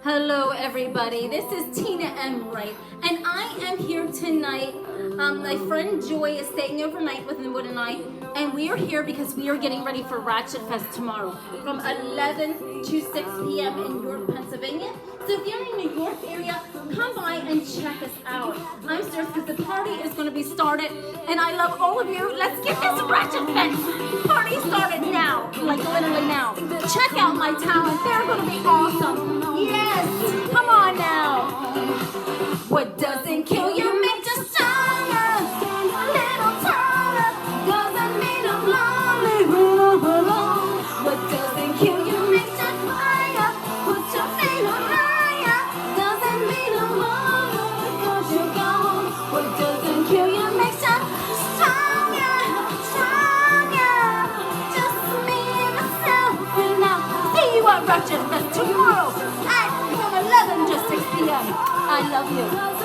Hello everybody, this is Tina M. Wright, and I am here tonight. My friend Joy is staying overnight with Wood and I, and we are here because we are getting ready for Ratchet Fest tomorrow from 11 to 6 p.m. in York, Pennsylvania. So if you're in the New York area, come by and check us out. I'm serious because the party is going to be started, and I love all of you. Let's get this Ratchet Fest party started now, like literally now. Check out my talent, they're going to be awesome. Yes, come on now. What doesn't kill you makes you stronger. A little taller doesn't mean I'm lonely when I'm alone. What doesn't kill you makes you higher. Put your feet on higher. Doesn't mean I'm lonely because you're gone. What doesn't kill you makes you stronger, stronger. Just me and myself and I'll see you at Ratchet Fest tomorrow. 11 to 6 p.m. I love you.